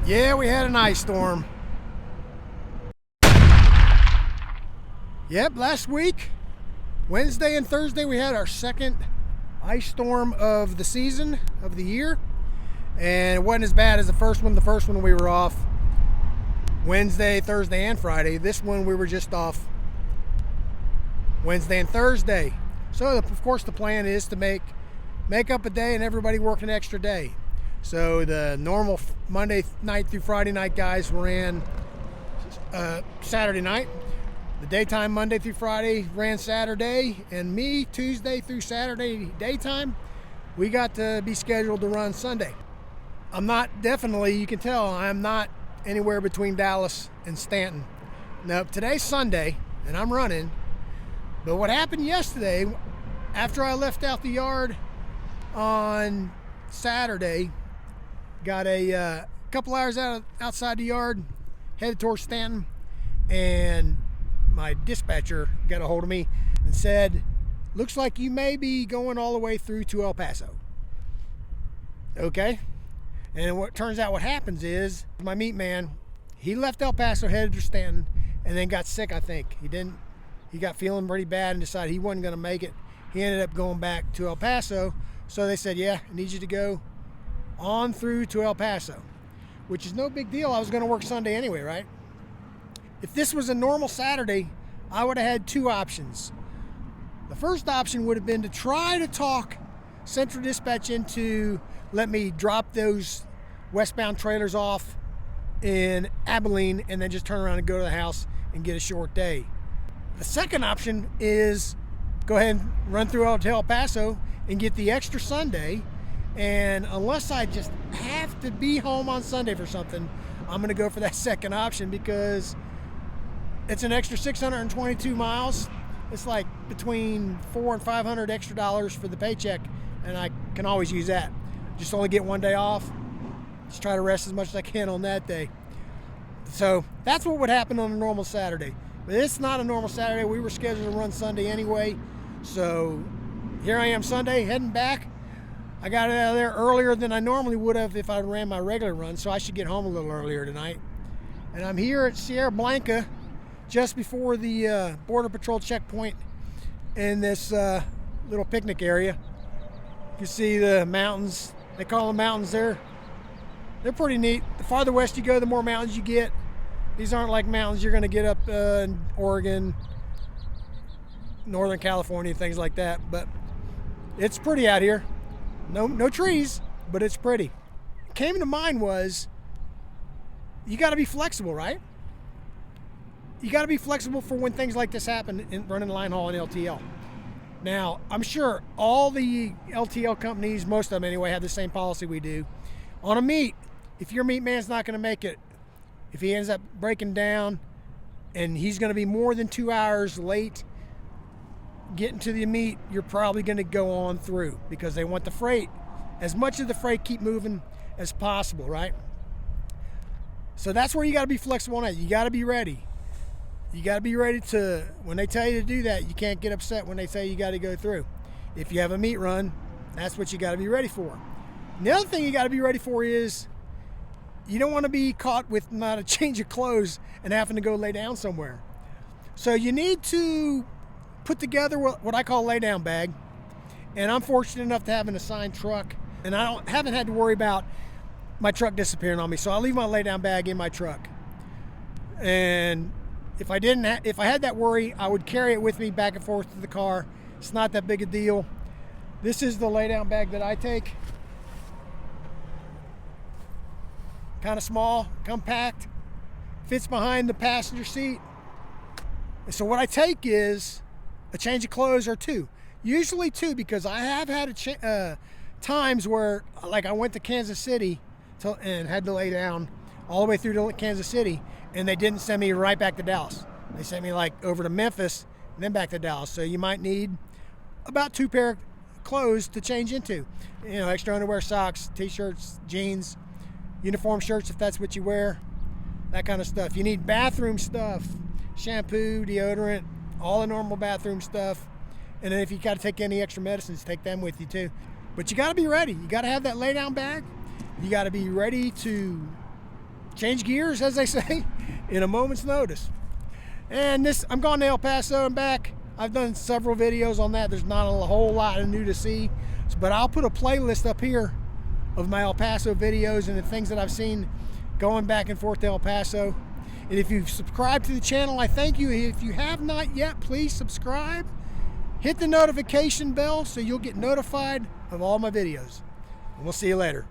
Yeah, we had an ice storm. Yep, last week, Wednesday and Thursday, we had our second ice storm of the season, of the year. And it wasn't as bad as the first one. The first one we were off Wednesday, Thursday, and Friday. This one we were just off Wednesday and Thursday. So, of course, the plan is to make up a day and everybody work an extra day. So the normal Monday night through Friday night guys ran Saturday night. The daytime Monday through Friday ran Saturday, and me Tuesday through Saturday daytime, we got to be scheduled to run Sunday. I'm not, definitely, you can tell, I'm not anywhere between Dallas and Stanton. Now, today's Sunday, and I'm running, but what happened yesterday, after I left out the yard on Saturday, got a couple hours outside the yard, headed towards Stanton, and my dispatcher got a hold of me and said, looks like you may be going all the way through to El Paso. Okay. And what turns out what happens is my meat man, he left El Paso, headed to Stanton, and then got sick, I think. He got feeling pretty bad and decided he wasn't going to make it. He ended up going back to El Paso. So they said, yeah, I need you to go on through to El Paso, which is no big deal. I was going to work Sunday anyway, right? If this was a normal Saturday, I would have had two options. The first option would have been to try to talk Central Dispatch into let me drop those westbound trailers off in Abilene and then just turn around and go to the house and get a short day. The second option is go ahead and run through El Paso and get the extra Sunday. And unless I just have to be home on Sunday for something, I'm going to go for that second option because it's an extra 622 miles. It's like between $400 and $500 extra dollars for the paycheck, and I can always use that. Just only get one day off. Just try to rest as much as I can on that day. So that's what would happen on a normal Saturday. But it's not a normal Saturday. We were scheduled to run Sunday anyway. So here I am Sunday, heading back. I got out of there earlier than I normally would have if I ran my regular run, so I should get home a little earlier tonight. And I'm here at Sierra Blanca, just before the Border Patrol checkpoint in this little picnic area. You can see the mountains. They call them mountains there. They're pretty neat. The farther west you go, the more mountains you get. These aren't like mountains you're going to get up in Oregon, Northern California, things like that. But it's pretty out here. No trees, but it's pretty. What came to mind was you got to be flexible, right? You got to be flexible for when things like this happen in running line haul and LTL. Now, I'm sure all the LTL companies, most of them anyway, have the same policy we do. On a meet, if your meat man's not going to make it, if he ends up breaking down and he's going to be more than 2 hours late getting to the meet, you're probably going to go on through because they want the freight, as much of the freight keep moving as possible, right? So that's where you got to be flexible on that. You got to be ready. You got to be ready to, when they tell you to do that, you can't get upset when they say you got to go through. If you have a meet run, that's what you got to be ready for. And the other thing you got to be ready for is you don't want to be caught with not a change of clothes and having to go lay down somewhere. So you need to put together what I call a lay down bag. And I'm fortunate enough to have an assigned truck, and I haven't had to worry about my truck disappearing on me. So I leave my lay down bag in my truck. And if I had that worry, I would carry it with me back and forth to the car. It's not that big a deal. This is the lay down bag that I take. Kind of small, compact, fits behind the passenger seat. And so what I take is a change of clothes or two. Usually two, because I have had times where, like, I went to Kansas City and had to lay down all the way through to Kansas City, and they didn't send me right back to Dallas. They sent me like over to Memphis and then back to Dallas. So you might need about 2 pair of clothes to change into. You know, extra underwear, socks, t-shirts, jeans, uniform shirts if that's what you wear, that kind of stuff. You need bathroom stuff, shampoo, deodorant, all the normal bathroom stuff. And then if you got to take any extra medicines, take them with you too. But you got to be ready. You got to have that lay down bag. You got to be ready to change gears, as they say, in a moment's notice. And I'm going to El Paso and back. I've done several videos on that. There's not a whole lot new to see, but I'll put a playlist up here of my El Paso videos and the things that I've seen going back and forth to El Paso. And if you've subscribed to the channel, I thank you. If you have not yet, please subscribe. Hit the notification bell so you'll get notified of all my videos. And we'll see you later.